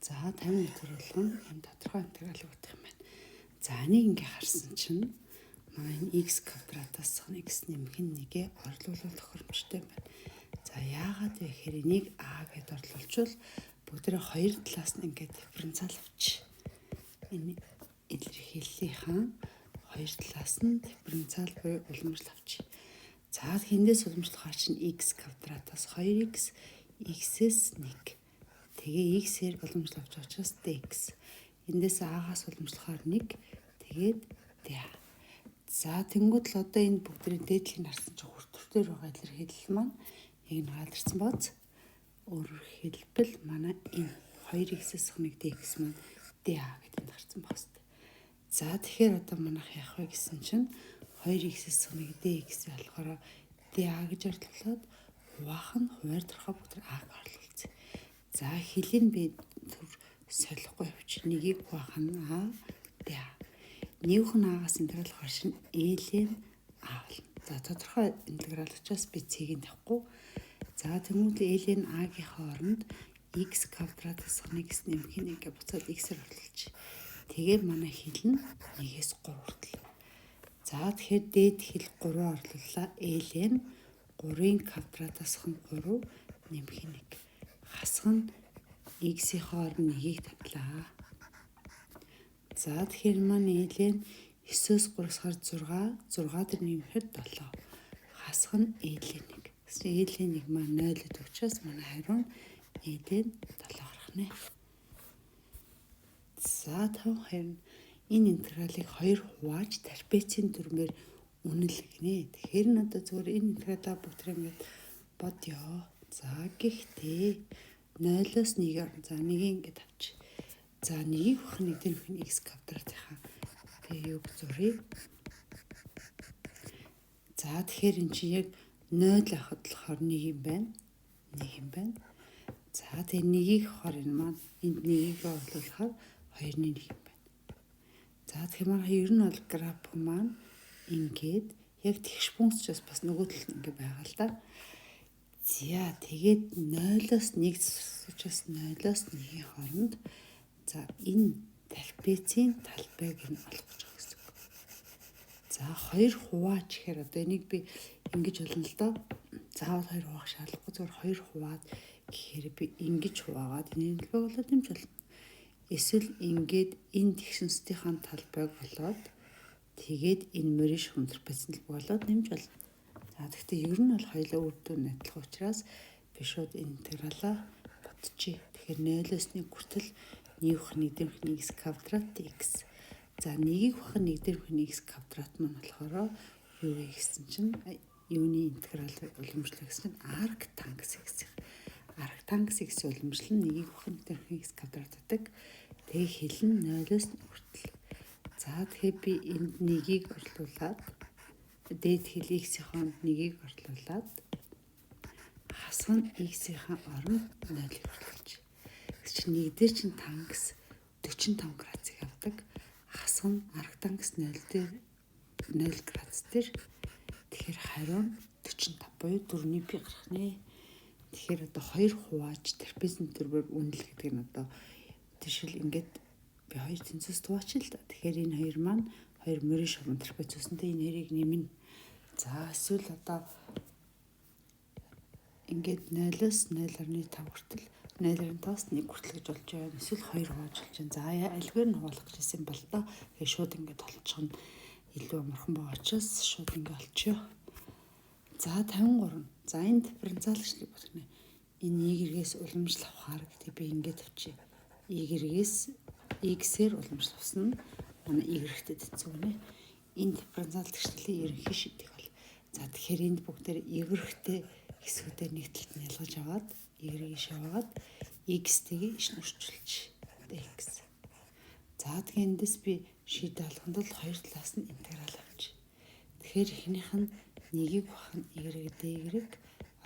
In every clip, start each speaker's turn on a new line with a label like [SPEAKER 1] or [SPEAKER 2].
[SPEAKER 1] За 50 төрөлгөн энэ тодорхой интегралыг бодох юм байна. За энийг ингээ харсан чинь манай энэ x квадратаас x нэмэх нь нэгэ орлуулах тохиромжтой байна. За яагаад вэ гэхээр энийг а гэдээ орлуулчвал бүгдээ хоёр талаас нь ингээ дифференциал авчих. Энэ илэрхийллийнхаа хоёр талаас нь дифференциал буюу уламжлал авчих. За хэндээс уламжлахаар чинь x квадратаас 2x x-с 1. Тэгээ x-ээр уламжлал авч учраас dx. Эндээс а-гаас уламжлахаар 1. Тэгээд dA. За тэнгууд л одоо энэ бүгдийн дээдлийг харсан чинь хүртвэртээр байгаа илэрхийлэл маань яг наадарсан бац. Өөрөөр хэлбэл манай энэ 2x-с 1 dx маань dA гэдэг нь гарсан байна. За тэгэхээр одоо манайх яах вэ гэсэн чинь 2x-с 1 dx болохоор dA гэж орлуулад хуваах нь хуваар дөрхөө бүгд а-г орлуулсан. За хэлийг би төр солихгүй явчих. Нэгийг хуваах нь а dA. Нэгх нь а-гаас интеграл харшин l-ийн а болно. За тодорхой интеграл учраас би c-ийг тавихгүй. За тэгвэл l-ийн а-гийнхаа оронд x квадратаас 1x нэмэх нь ингээ буцаад x-ээр орлуулчих. Тэгээ манай хэл нь 1-ээс 3 хүртэл. За тэгэхээр дээд хэл 3 орлууллаа. l-ийн 3-ын квадратаас 3 нэмэх нь 1. Хасах нь x-ийнхаа оронд 1-ийг тавилаа. За тэгэхээр манай l-ийн 9-өөс 3-аас хар 6 дээр нэмэхэд 7. Хасах нь l-ийн 1. L-ийн 1 маань 0 гэдэг учраас манай хариу нь l-ийн 7 гарах нэ. За тавхан энэ интегралыг 2 хувааж трапецийн дүрмээр үнэлгэнэ. Тэгэхээр нь одоо зөвхөн энэ интегралаа бүгд ингээд бодё. За гэхдээ 0-оос 1 орно. За 1-ийг ингээд авчих. За 1-ийг авах нэг дээр нөх x квадратынхаа тэгээ юг зуръя. За тэгэхээр эн чинь яг 0 авахд болохоор 1 юм байна. 1 юм байна. За тэгээ 1-ийг авахаар энэ маань энд 1-ийг орлуулахаар 2-ны 1 юм байна. За тэгэхээр маань ер нь бол граф маань ингээд яг тэгш функцчаас бас нөгөө талд ингээ байгаа л да. За тэгээд 0-оос 1 учраас 0-оос 1-ийн хооронд за энэ трапецийн талбайг нь олох гэж байгаа гэсэн үг. За 2 хуваач гэхээр одоо энийг би ингэж болно л доо. Заавал 2 хуваах шаардлагагүй зөвхөн 2 хуваад гэхээр би ингэж хуваагаад энэ талбайг болоод нэмж болно. Эсвэл ингээд энэ тэгшинсдийнхаа талбайг болоод тэгээд энэ морин шугам трапецийн талбайг болоод нэмж болно. За гэхдээ ер нь бол хоёулаа үр дүн адилхан учраас би шууд энэ интегралаа бодчих. Тэгэхээр 0-оос 1 хүртэл 1 авах 1 дээрх x квадрат x. За 1-ийг авах 1 дээрх x квадрат маань болохоор юу вэ гэсэн чинь юуны интеграл уламжлал гэсэн нь арктангс x. Арктангс x уламжлал нь 1-ийг авах 1 дээрх x квадрат гэдэг. Тэгээ хэл нь 0-оос 1 хүртэл. За тэгэхээр би энд 1-ийг орлуулад дээд хэл x-ийн 1-ийг орлуулад хасах нь x-ийн оронд 0-ыг орлуулж. Гэвч 1 дээр чинь тангс 45 градусыг авдаг. Хасах нь арктангс 0 дээр 0 градус дээр. Тэгэхээр хариу нь 45 буюу 4-ний пи гарах нэ. Тэгэхээр одоо 2 хувааж трапезийн төрөөр үнэл гэдэг нь одоо тийшэл ингээд би 2 тэнцвэс дууч л да. Тэгэхээр энэ хоёр маань 2 морин шугам трапез үсэнтэй энэ хоёрыг нэмнэ. За эсвэл одоо ингээд 0-оос 0.5 хүртэл 0.5-аас 1 хүртэл гэж болж байна. Эсвэл 2 хувааж болж байна. За альвэр нь хуваалах гэсэн бол доо. Тэгээ шууд ингээд олчих нь илүү амархан байгаа учраас шууд ингээд олчихё. За 53. За энэ дифференциалчлыг бодгоно. Энэ y-гээс уламжлал авахаар гэдэг би ингээд авчи. Y-гээс x-ээр уламжлал авсан нь манай y-тэй тэнцүү нэ. Энэ дифференциал тэгшлэлийн ерөнхий шийдвэр бол. За тэгэхээр энд бүгдээр y-тэй хэсгүүдээр нэг талд нь ялгаж аваад y-ийг шаваад x-тэйг ишнүрчүүлж dx. За тэгээ эндээс би шийдэл олоход бол хоёр талаас нь интеграл авч. Тэгэхээр эхнийх нь 1-ийг авах нь y dy,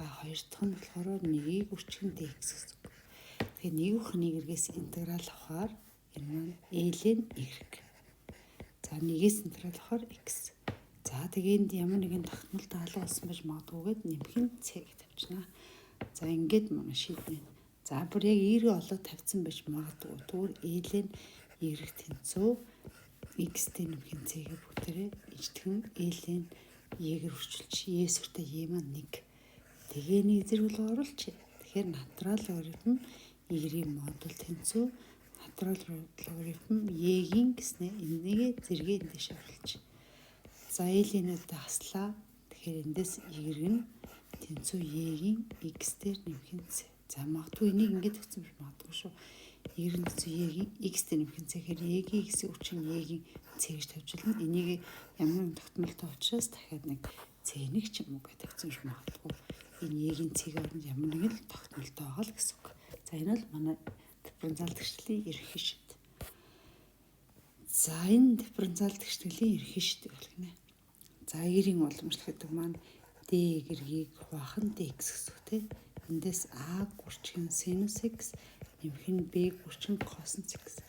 [SPEAKER 1] а хоёр дахь нь болохоор 1-ийг үржих нь dx гэсэн. Тэгэхээр 1 авах нь y-гээс интеграл авахаар энэ маань l-ийн y. За 1-ээс интеграл авахаар x. За тэгээ энд ямар нэгэн тогтмол даалга болсон байж магадгүйгээд нэмэх нь c гэж тавьчихна. За ингээд манай шийдвэр За бүр яг эерэг олоо тавьсан байж магадгүй. Түр ээлэн эерэг тэнцүү x-тэй нэмэх цэгээ бүгдээрээ ижтгэн ээлэн эгээр үрчилж есүртэй юм 1. Тэгээ нэг зэрэг оруулж. Тэгэхээр натурал логарифм y-ийн модуль тэнцүү натурал логарифм y-ийн гэснээр энийг зэргийн дэш оруулж. За ээлэнүүд хаслаа. Тэгэхээр эндээс y нь тэнцүү y-ийн x дээр нэмэх c. За магадгүй энийг ингэж өгсөн биш магадгүй шүү. Y-ийн тэнцүү y-ийн x дээр нэмэх c-хээр y-ийн x-ийн хүчин y-ийн c гэж тавьжулна. Энийг ямар нэгэн тогтмолтой учраас дахиад нэг c-ийг ч юм уу гэж тавьсан биш магадгүй. Энэ y-ийн c-ийг орно ямар нэгэн тогтмолтой байгаа л гэсэн үг. За энэ бол манай дифференциал тэгшлийн ерөнхий шид. За энэ дифференциал тэгшлийн ерөнхий шид гэх юм. За y-ийн уламжлалт гэдэг маань d эргийг хуваах нь dx гэсэн үг тийм. Эндээс a гурчгийн синус x нэмэх нь b гурчгийн косинус x.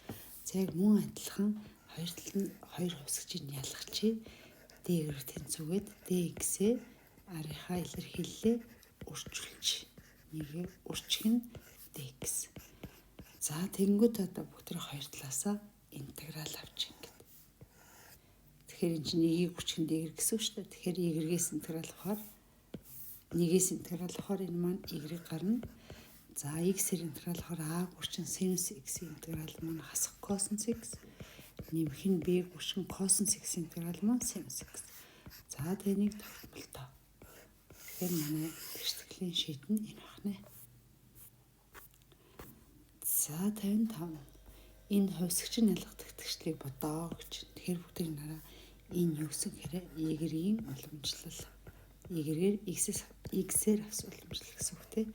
[SPEAKER 1] За яг мөн адилхан хоёр тал нь хоёр хувьсгчийг ялгачи d эрэг тэнцүүгээд dx-ээ арийнхаа илэрхийллээ өрчүүлж. Нэг өрчих нь dx. За тэнгууд одоо бүгд хоёр талаасаа интеграл авчих ингээд. Тэгэхээр энэ чинь нэгийг хүчинд d гэсэн үг шүү дээ. Тэгэхээр y-гээс интеграл авахаар нэгээс интеграл авахаар энэ маань y гарна. За x-ээр интеграл авахаар a гурчин синус x интеграл маань хасах косинус x нэмэх нь b гурчин косинус x интеграл маань синус x. За тэнийг тогтмолтой. Тэгэхээр манай тэгшлийн шийд нь энэ байна. За 55. Энэ хувьсгчийн ялгадаг тэгшлийг бодоо гэж. Тэгэхээр бүгдийг нараа энэ юу гэсэн хэрэг y-ийн уламжлал. Y-ээр x-ээр авсан уламжлал гэсэн үг тийм.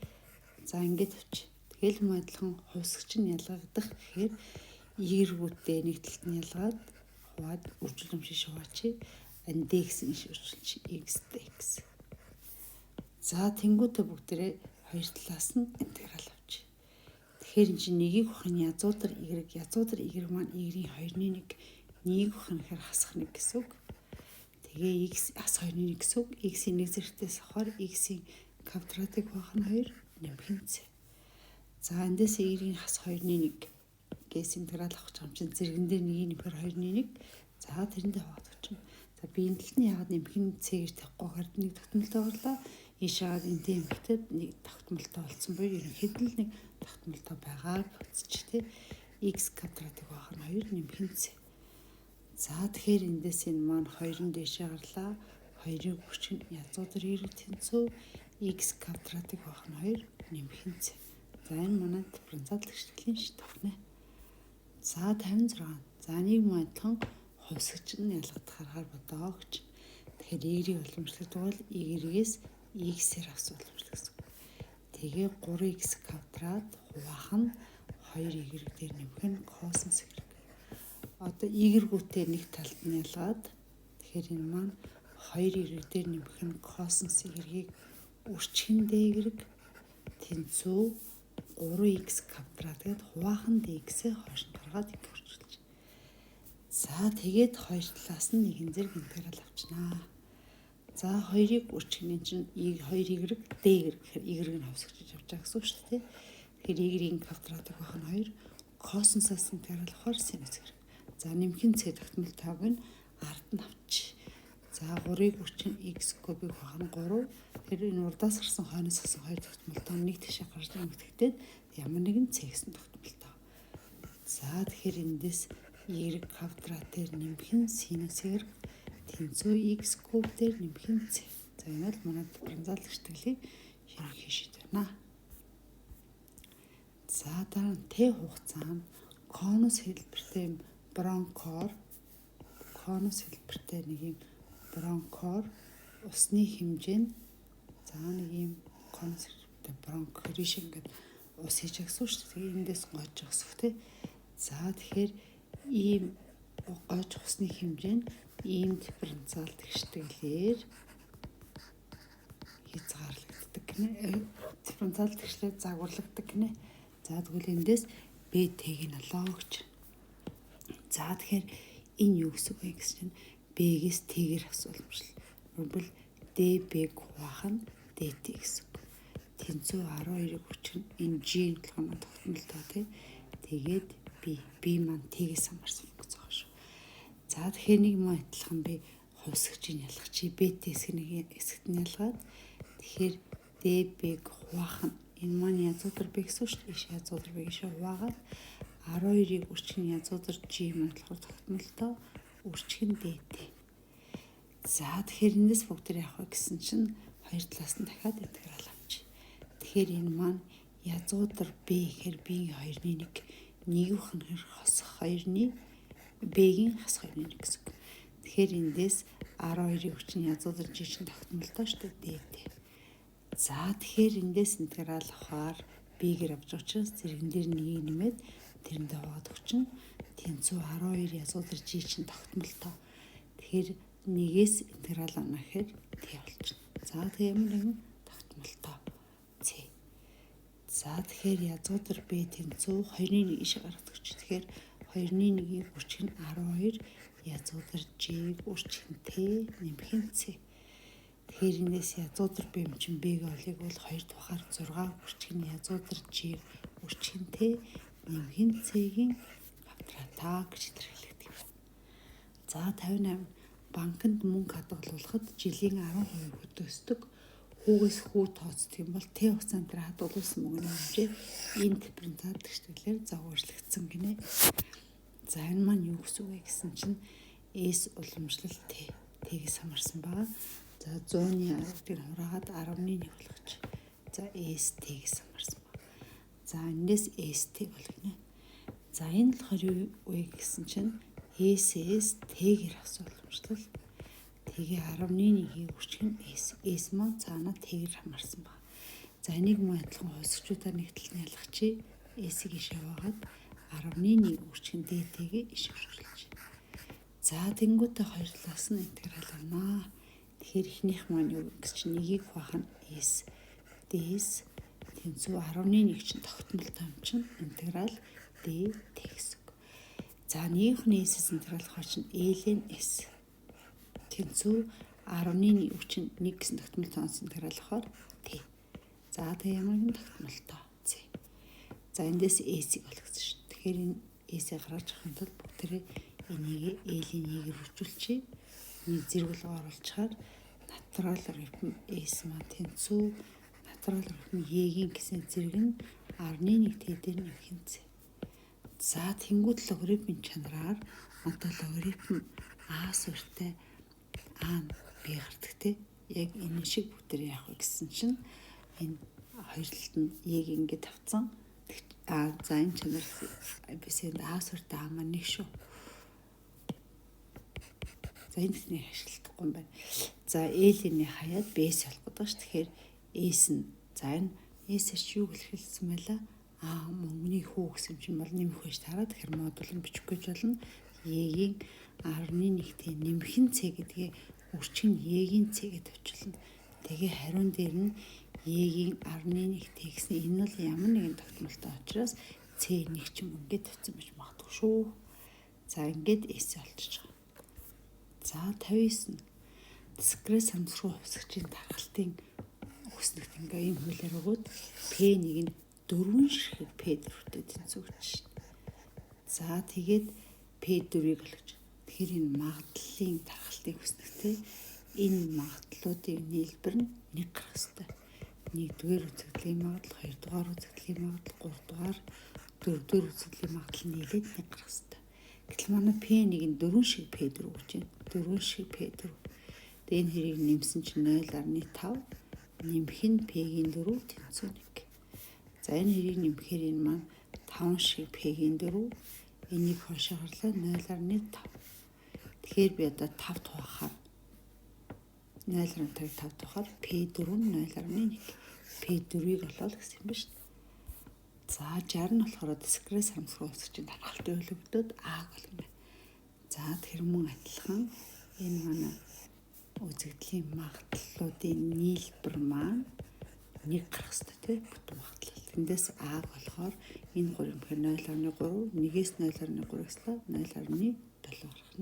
[SPEAKER 1] За ингээд авч. Тэгэл мөн адилхан хувьсгчийн ялгагдах гэхээр y-гүүтээ нэг талд нь ялгаад хуваад үржүүлэмж шиваачи анд гэсэн иш үржүүлж x dx. За тэнгуүтэ бүгдээрээ хоёр талаас нь интеграл авч. Тэгэхээр энэ чинь нэгийг ухах нь язуудар y маань y-ийн 2-1 нэг ухах нь гэхээр хасах 1 гэсэн үг. Тэгээ x хас 2-1 гэсэн үг. X-ийн нэг зэрэгтээс авахаар x-ийн квадратыг ухах нь 2 нэмэх нь c. За эндээс y-ийн хас 2-1 гэс интеграл авах юм чинь зэрэгэн дээр нэг нэмэхээр 2-1. За тэрэндээ хуваагдах юм. За би энэ талд нь яагаад нэмэх нь c гэж тавихгүй хард нэг тогтмолтой орлоо. Ийшаад энтэй эмхтэд нэг тогтмолтой болсон буюу ерөнхийдөө л нэг тогтмолтой байгаа үзэж тий. X квадратыг авах нь 2 нэмэх нь c. За тэгэхээр эндээс энэ маань 2-ын дэшээ гарлаа. 2-ыг хүчин язуудар эрэг тэнцүү x квадратыг авах нь 2 нэмэх нь c. За энэ манай дифференциал тэгшлийн шийд байна. За 56. За нэг мөн адилхан хувьсгч нь ялгадахаар бодоо гэж. Тэгэхээр y-ийн уламжлалт бол y-гээс x-ээр авсан уламжлал гэсэн. Тэгээ 3x квадрат хуваах нь 2y дээр нэмэх нь косинус y. Одоо y-гүүтээ нэг талд нь ялгаад тэгэхээр энэ маань 2y дээр нэмэх нь косинус y-ийг үрчхэн d тэнцүү 3x квадрат гэд хуваах нь dx-ээ хойш нь гаргаад ингэ үрчилж. За тэгээд хоёр талаас нь нэгэн зэрэг интеграл авчнаа. За 2-ыг үрчгэн чинь 2y d гэхээр y нь хувьсгч авч байгаа гэсэн үг шүү дээ. Тэгэхээр y-ийн квадратыг авах нь 2 косинусаас интеграл авахаар синус y. За нэмхэн c тогтмолтойг нь ард нь авч. За 3-ыг үрчгэн x кубыг авах нь 3. Тэгэхээр энэ урдаас гарсан хойноос гасан 2 тогтмолтой нэг тийшээ гарч нэмэгдэхэд ямар нэгэн c гэсэн тогтмолтой. За тэгэхээр эндээс y квадрат дээр нэмхэн синус y тэнцүү x куб дээр нэмхэн c. За энэ бол манай дифференциал тэгшлийн ерөнхий шийд байна. За дараа нь t хугацаанд конус хэлбэртэй бронхоор нэг юм бронхоор усны хэмжээ нь за нэг юм конус хэлбэртэй бронхоришн гэдэг ус хийж агсан шүү дээ. Тэгээ эндээс гойж агсах тий. За тэгэхээр ийм гойж усны хэмжээ нь ийм дифференциал тэгштэглээр хязгаарлагддаг гинэ. Дифференциал тэгшлээр загварлагддаг гинэ. За тэгвэл эндээс b-ийг нь олоо гэж. За тэгэхээр энэ юу гэсэн үг вэ гэсэн чинь b-гээс t-гээр авсан уламжлал. Бол db хуваах нь dt гэсэн үг. тэнцүү 12-ыг үржих нь энэ G толгойн тогтмолтой тий. Тэгээд B маань T-гээс хамаарсан гэж байгаа шүү. За тэгэхээр нэг юм адилхан би хувьсгчийг ялгах чи BT хэсэгт нь ялгаад тэгэхээр DB-г хуваах нь энэ маань язгуудар B гэсэн шүү дээ. Язгуудар B гэж хуваагаад 12-ыг үржих нь язгуудар G маань болохоор тогтмолтой үржих нь DT. За тэгэхээр эндээс бүгд явах вэ гэсэн чинь хоёр талаас нь дахиад интеграл авчи. Тэгэхээр энэ маань язгуудар B гэхээр B-ийн 2-ны 1 нэгвхэн хэр хосох 2-ны B-ийн хас 2-ны 1 гэсэн. Тэгэхээр эндээс 12-ыг үржих нь язгуудар G чинь тогтмолтой шүү дээ DT. За тэгэхээр эндээс интеграл авахаар B-гээр авч учраас зэрэгэн дээр нэгийг нэмээд тэрэндээ хаваад өгчин тэнцүү 12 язгуудар G чинь тогтмолтой. Тэгэхээр нэгээс интеграл авна гэхээр T болчихно. За тэгээ ямар нэгэн тогтмолтой C. За тэгэхээр язгуудар B тэнцүү 2-ны 1 шиг гаргадаг ч. Тэгэхээр 2-ны 1-ийг үржих нь 12 язгуудар G-г үржих нь T нэмэх нь C. Тэгэхээр энэс язгуудар B чинь B-г олыг бол 2 дахаар 6 үржих нь язгуудар G-г үржих нь T нэмэх нь C-гийн квадрата гэж илэрхийлэгдэх юм. За 58 банкнд мөнгө хадгалуулахад жилийн 10% хөдөөсдөг хүүгээс хүү тооцдог юм бол Т хугацаанд тэр хадгалуулсан мөнгөний хэмжээ энэ дифференциал тэгшлэлээр загварчлагдсан гинэ. За энэ маань юу гэсэн үг вэ гэсэн чинь S уламжлал T-гээс хамаарсан байгаа. За 100-ны 10-ыг хураагаад 10-ны 1 болгоч. За S T-гээс хамаарсан байна. За энэс ST болгоно. За энэ болохоор юу вэ гэсэн чинь S T-гээр асуул уламжлал. Тэгээ 10-ны 1-ийг үржих нь S маань цаанаа T-гээр хамаарсан байна. За энийг мөн адилхан хувьсгчудаар нэгтлэн ялгах чи S-ийг ишээ аваад 10-ны 1 үржих нь DT-гээ ишээ үржүүлж. За тэнгуүтэй хоёр талаас нь интеграл авнаа. Тэгэхээр эхнийх маань юу гэж чи нэгийг хуваах нь S DS тэнцүү 10-ны 1 чинь тогтмолтой юм чинь интеграл DT гэсэн. За нэгний S-с интеграл хаваа чинь L-ийн S тэнцүү 10-ны 1 чинь 1 гэсэн тогтмолтой интеграл авахаар T. За тэгээ ямар нэгэн тогтмолтой C. За эндээс S-ийг олгосон шүү. Тэгэхээр энэ S-ийг гаргаж авахын тулд бүгдээрээ энийг L-ийн 1-ээр үржүүлчихье. Нэг зэрэгэл оруулчихаар натурал ритм S маань тэнцүү натурал ритм E-ийн гэсэн зэрэг нь 10-ны 1 T-дээр нэмэх юм. За тэнгууд логарифмын чанараар одоо логарифм А суурьтай А B гардаг те. Яг энэ шиг бүгдээр яах вэ гэсэн чинь энэ хоёр талд нь Яг ингээд тавцсан. За энэ чанар бисэнд А суурьтай А маань нэг шүү. За энэ ихний ашигладаггүй юм байна. За L-ийн хаяад B-с холбоод байгаа ш. Тэгэхээр S нь за энэ S-ээр юу илэрхийлсэн байла? Мөнгөний хүү гэсэн чинь бол нэмэх байж тараа. Тэгэхээр модуль нь бичих гэж болно. E-ийн 10-ны 1-тэй нэмэх нь C гэдгийг үржих нь E-ийн C гэдээ тавьчихлаа. Тэгээ хариун дээр нь E-ийн 10-ны 1-тэй гэсэн энэ бол ямар нэгэн тогтмолтой учраас C1 ч юм ингээд тавьсан байж магадгүй шүү. За ингээд S олчихж байгаа. За 59 дискрет самсруу хувьсгчийн тархалтын өснөгт ингээ ийм хуулиар өгөөд P1 нь 4 ширхэг P4-тэй тэнцвэрч шин. За тэгээд P4-ийг олгож. Тэгэхээр энэ магадлалын тархалтын өснөгтэй энэ магадлалуудын нийлбэр нь 1 гарах ёстой. 1-р үзэгдлийн магадлал, 2-р үзэгдлийн магадлал, 3-р, 4-р үзэгдлийн магадлал нийлээд 1 гарах ёстой. Гэтэл манай P1 нь 4 шиг P4 гэж байна. 4 шиг P4. Тэгээд энэ хэрийг нэмсэн чинь 0.5 нэмэх нь P-ийн 4 тэнцүү 1. За энэ хэрийг нэмэхээр энэ маань 5 шиг P-ийн 4 энийг хойшоо гарлаа 0.5. Тэгэхээр би одоо 5 тухайхаар 0.5 тухайхаар P4 нь 0.1. P4-ийг олоод гэсэн юм ба шүү дээ. За 60 нь болохоор дискрет самсруу хувьсгчийн тархалтын хөлбөдөд А болгоно. За тэр мөн адилхан энэ манай үзэгдлийн магадлалуудын нийлбэр маань 1 гарах ёстой тийм бүтэн магадлал. Тэндээс А болохоор энэ 3 0.3, 1-ээс 0.3 гэслээ 0.7 гарах нэ.